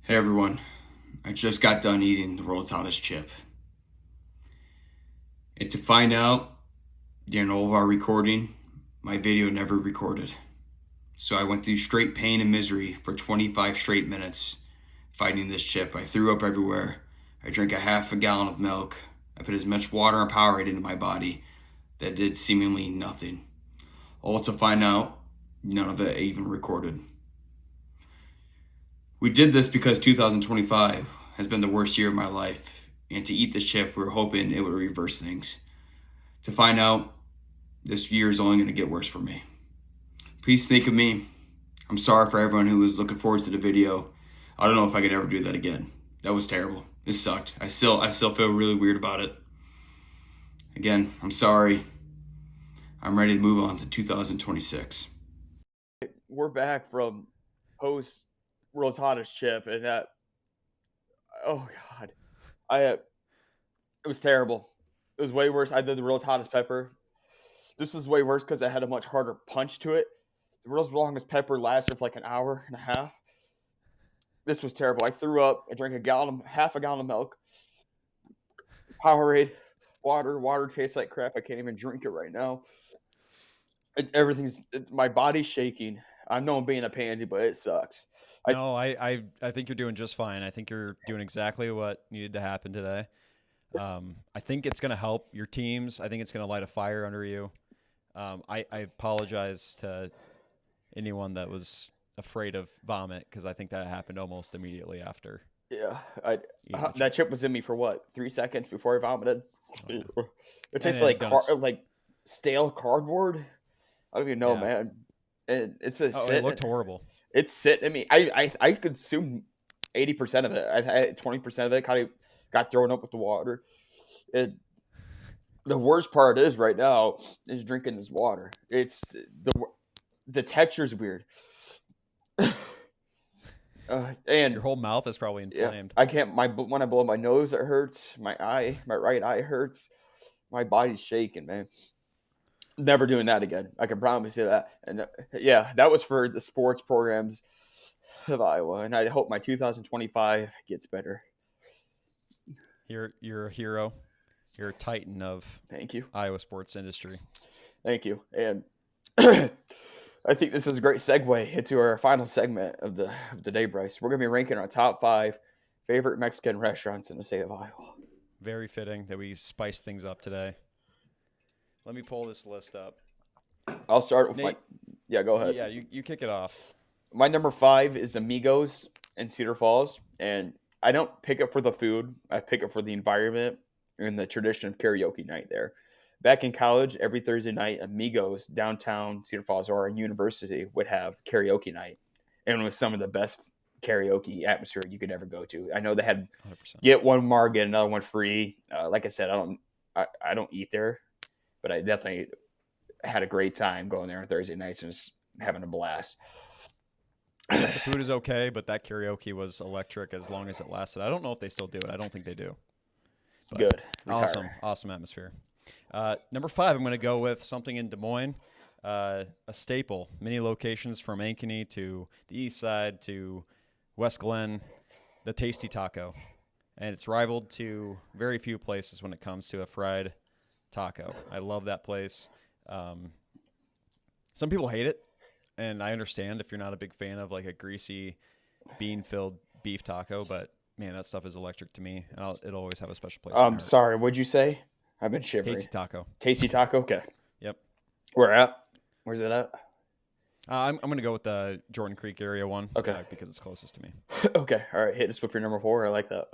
Hey everyone, I just got done eating the world's hottest chip. And to find out, during all of our recording, my video never recorded. So I went through straight pain and misery for 25 straight minutes fighting this chip. I threw up everywhere. I drank a half a gallon of milk. I put as much water and Powerade into my body that did seemingly nothing. All to find out none of it even recorded. We did this because 2025 has been the worst year of my life, and to eat this chip, we were hoping it would reverse things. To find out, this year is only going to get worse for me. Please think of me. I'm sorry for everyone who was looking forward to the video. I don't know if I could ever do that again. That was terrible. This sucked. I still feel really weird about it. Again, I'm sorry. I'm ready to move on to 2026. We're back from post World's Hottest Chip, and oh god, it was terrible. It was way worse. I did the World's Hottest Pepper. This was way worse because it had a much harder punch to it. The World's Longest Pepper lasted for like an hour and a half. This was terrible. I threw up. I drank half a gallon of milk, Powerade, water. Water tastes like crap. I can't even drink it right now. It's my body's shaking. I know I'm being a pansy, but it sucks. I No, I think you're doing just fine. I think you're doing exactly what needed to happen today. I think it's going to help your teams. I think it's going to light a fire under you. I apologize to anyone that was afraid of vomit because I think that happened almost immediately after Yeah, I eating the that chip. chip was in me for what 3 seconds before I vomited. Oh, yeah. It And tastes then like don't. like stale cardboard. I don't even know, Yeah. man. It's just Oh, it sitting. looked horrible. It's sitting in me. I consumed 80% of it. I had 20% of it kind of got thrown up with the water. It The worst part is right now is drinking this water. It's the texture's weird. Your And whole mouth is probably yeah, inflamed. I can't. When I blow my nose, it hurts. My right eye hurts. My body's shaking, man. Never doing that again. I can promise you that. And yeah, that was for the sports programs of Iowa, and I hope my 2025 gets better. You're a hero. You're a titan of Thank you, Iowa sports industry. thank you. And I think this is a great segue into our final segment of the day, Bryce. We're gonna be ranking our top five favorite Mexican restaurants in the state of Iowa. Very fitting that we spice things up today. Let me pull this list up. I'll start with my Nate, yeah. Go ahead. yeah, you kick it off. My number five is Amigos in Cedar Falls, and I don't pick it for the food. I pick it for the environment and the tradition of karaoke night there. Back in college, every Thursday night, Amigos downtown Cedar Falls or in university would have karaoke night, and it was some of the best karaoke atmosphere you could ever go to. I know they had 100%. get one more, get another one free. Like I said, I don't eat there, but I definitely had a great time going there on Thursday nights and just having a blast. Yeah, the food is okay, but that karaoke was electric as long as it lasted. I don't know if they still do it. I don't think they do. But Good. awesome, Retire. awesome atmosphere. Number five, I'm going to go with something in Des Moines, a staple. Many locations from Ankeny to the east side to West Glen, the Tasty Taco. And it's rivaled to very few places when it comes to a fried taco. I love that place. Um, some people hate it, and I understand if you're not a big fan of like a greasy, bean-filled beef taco, but man, that stuff is electric to me, and it'll always have a special place in my heart. Sorry, what'd you say? I've been shivering. Tasty taco. Tasty taco. Okay. Yep. Where at? Where's it at? I'm gonna go with the Jordan Creek area one Okay. because it's closest to me. Okay. All right. Hit us with your number four. I like that.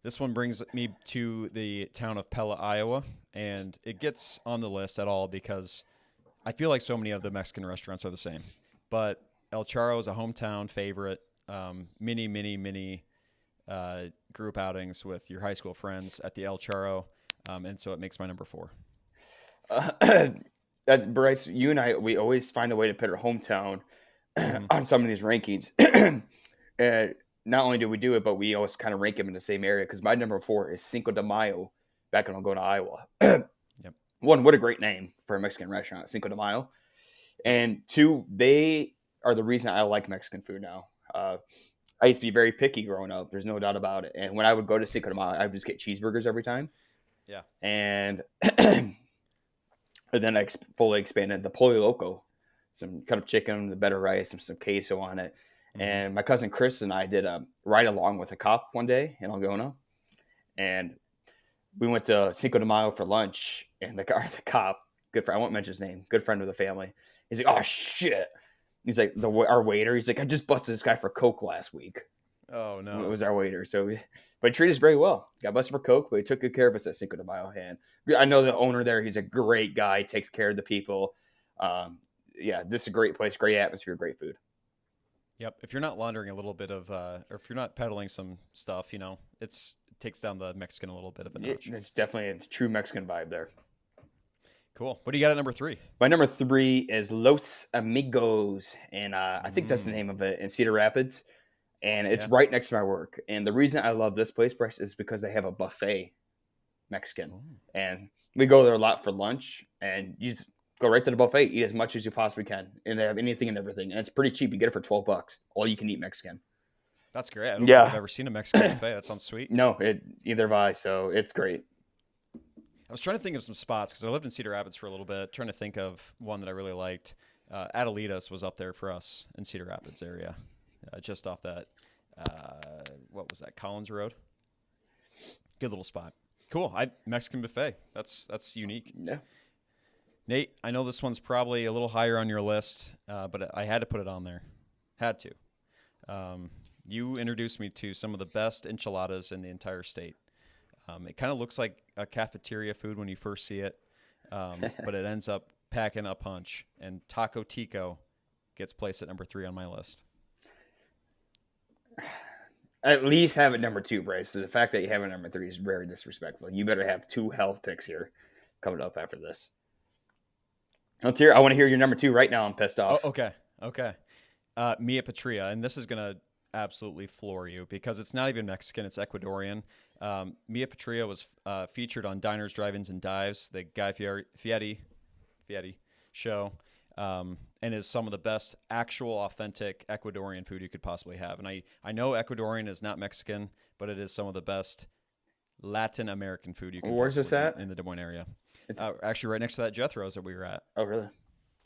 This one brings me to the town of Pella, Iowa, and it gets on the list at all because I feel like so many of the Mexican restaurants are the same. But El Charro is a hometown favorite. Many group outings with your high school friends at the El Charro, and so it makes my number four. Uh, that's Bryce. You and I, we always find a way to put our hometown Hmm. on some of these rankings. And not only do we do it, but we always kind of rank them in the same area. Because my number four is Cinco de Mayo, back when I'm going to Iowa. Yep. One, what a great name for a Mexican restaurant, Cinco de Mayo. And two, they are the reason I like Mexican food now. I used to be very picky growing up. There's no doubt about it. And when I would go to Cinco de Mayo, I would just get cheeseburgers every time. Yeah. And then I fully expanded the Pollo Loco, some cut up chicken, the better rice, and some queso on it. And my cousin Chris and I did a ride along with a cop one day in Algona. And we went to Cinco de Mayo for lunch. And the cop, good friend, I won't mention his name, good friend of the family. He's like, oh, shit. He's like, our waiter, he's like, I just busted this guy for Coke last week. Oh, no. It was our waiter. But he treated us very well. Got busted for Coke, but he took good care of us at Cinco de Mayo. And I know the owner there. He's a great guy, takes care of the people. Yeah, this is a great place, great atmosphere, great food. Yep. If you're not laundering a little bit of, or if you're not peddling some stuff, it takes down the Mexican a little bit of a notch. It's definitely a true Mexican vibe there. Cool. What do you got at number 3? My number 3 is Los Amigos, and I think that's the name of it, in Cedar Rapids, and it's right next to my work. And the reason I love this place, Bryce, is because they have a buffet Mexican, and we go there a lot for lunch, and you just go right to the buffet, eat as much as you possibly can, and they have anything and everything, and it's pretty cheap. You get it for $12, all you can eat Mexican. That's great. I don't think I've ever seen a Mexican buffet. That sounds sweet. No, either have I, so it's great. I was trying to think of some spots because I lived in Cedar Rapids for a little bit, trying to think of one that I really liked. Adelitas was up there for us in Cedar Rapids area, just off that, what was that, Collins Road? Good little spot. Cool. Mexican buffet. That's unique. Yeah. Nate, I know this one's probably a little higher on your list, but I had to put it on there. Had to. You introduced me to some of the best enchiladas in the entire state. It kind of looks like a cafeteria food when you first see it, but it ends up packing a punch. And Taco Tico gets placed at number 3 on my list. At least have it number 2, Bryce. So the fact that you have it number 3 is very disrespectful. You better have 2 health picks here coming up after this. I want to hear your number 2 right now. I'm pissed off. Oh, okay. Mia Patria, and this is going to absolutely floor you because it's not even Mexican, it's Ecuadorian. Mia Patria was featured on Diners, Drive-Ins, and Dives, the Guy Fieri show, and is some of the best actual authentic Ecuadorian food you could possibly have. And I know Ecuadorian is not Mexican, but it is some of the best Latin American food you can Where's this at? In the Des Moines area. It's actually right next to that Jethro's that we were at. Oh, really?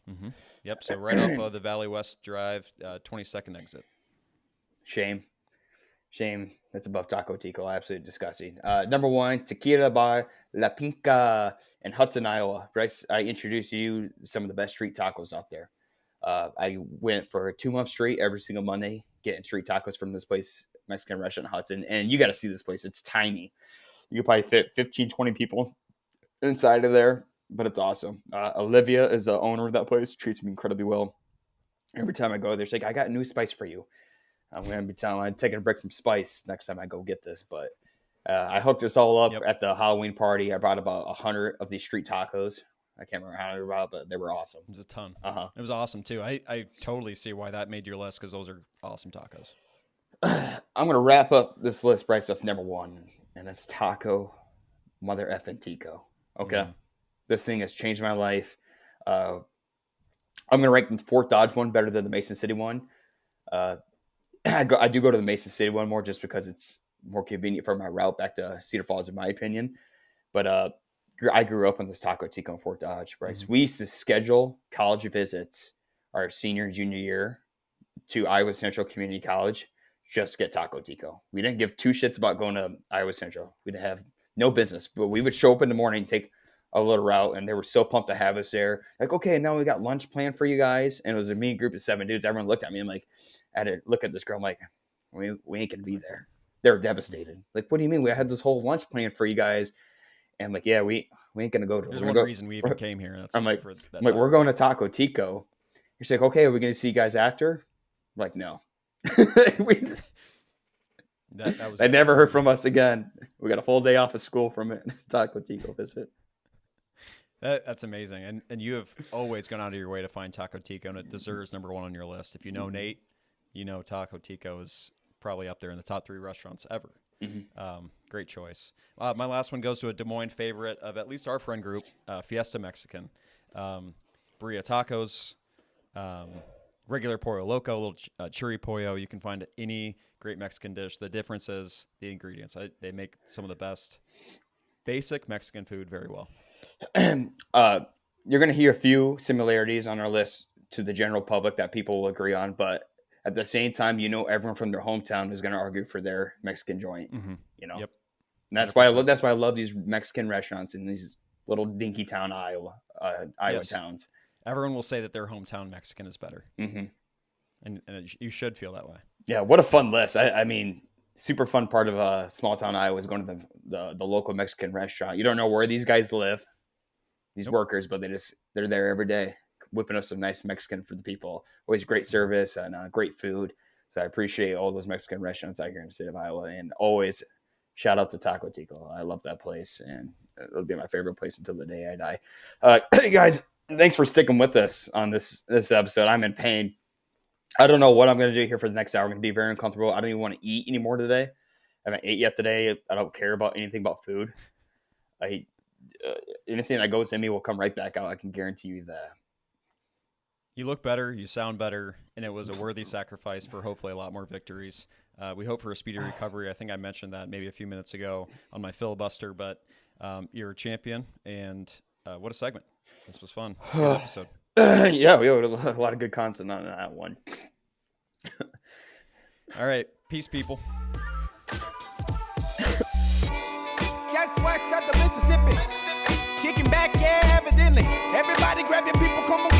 Mm-hmm. Yep, so right off of the Valley West Drive, 22nd exit. Shame. That's above Taco Tico. Absolutely disgusting. Number 1, Tequila by La Pinca in Hudson, Iowa. Bryce, I introduced you to some of the best street tacos out there. I went for a 2 month straight every single Monday getting street tacos from this place, Mexican restaurant in Hudson. And you got to see this place. It's tiny. You could probably fit 15, 20 people inside of there, but it's awesome. Olivia is the owner of that place. Treats me incredibly well. Every time I go there, she's like, I got new spice for you. I'm going to be telling I'm taking a break from spice next time I go get this. But I hooked us all up at the Halloween party. I brought about 100 of these street tacos. I can't remember how many brought, but they were awesome. It was a ton. Uh-huh. It was awesome, too. I totally see why that made your list because those are awesome tacos. I'm going to wrap up this list, Bryce, with number 1, and it's Taco Mother Effing Tico. Okay? This thing has changed my life. I'm going to rank the Fort Dodge one better than the Mason City one. I do go to the Mason City one more just because it's more convenient for my route back to Cedar Falls, in my opinion. But I grew up on this Taco Tico in Fort Dodge, Bryce. We used to schedule college visits our senior and junior year to Iowa Central Community College just to get Taco Tico. We didn't give 2 shits about going to Iowa Central. We didn't have no business, but we would show up in the morning, take a little route, and they were so pumped to have us there. Like, okay, now we got lunch planned for you guys. And it was a mean group of 7 dudes. Everyone looked at me. I'm like, I had to look at this girl. I'm like, we ain't going to be there. They were devastated. Like, what do you mean? We had this whole lunch planned for you guys. And I'm like, yeah, we ain't going to go to it. There's one reason we even came here. I'm like, we're going to Taco Tico. She's like, okay, are we going to see you guys after? I'm like, no. We just... They never heard from us again. We got a full day off of school from it. Taco Tico visit. That's amazing. And you have always gone out of your way to find Taco Tico, and it deserves number 1 on your list. If you know Nate, you know Taco Tico is probably up there in the top 3 restaurants ever. Great choice. My last one goes to a Des Moines favorite of at least our friend group, Fiesta Mexican. Birria tacos, regular pollo loco, a little churi pollo. You can find any great Mexican dish. The difference is the ingredients. They make some of the best basic Mexican food very well. You're going to hear a few similarities on our list to the general public that people will agree on, but at the same time, everyone from their hometown is going to argue for their Mexican joint. Mm-hmm. Yep. And 100%. that's why I love these Mexican restaurants in these little dinky town Iowa Yes. towns. Everyone will say that their hometown Mexican is better, Mm-hmm. and you should feel that way. Yeah, what a fun list. I mean, super fun part of small town Iowa is going to the local Mexican restaurant. You don't know where these guys live, these workers, but they're there every day, whipping up some nice Mexican for the people. Always great service and great food. So I appreciate all those Mexican restaurants out here in the state of Iowa, and always shout out to Taco Tico. I love that place, and it'll be my favorite place until the day I die. Hey guys, thanks for sticking with us on this episode. I'm in pain. I don't know what I'm going to do here for the next hour. I'm going to be very uncomfortable. I don't even want to eat anymore today. I haven't ate yet today. I don't care about anything about food. Anything that goes in me will come right back out. I can guarantee you that. You look better, you sound better, and it was a worthy sacrifice for hopefully a lot more victories. We hope for a speedy recovery. I think I mentioned that maybe a few minutes ago on my filibuster, but you're a champion, and what a segment. This was fun. Good episode. Yeah, we had a lot of good content on that one. All right. Peace, people. Guess west of the Mississippi. Kicking back, yeah, evidently. Everybody grab your people, come on.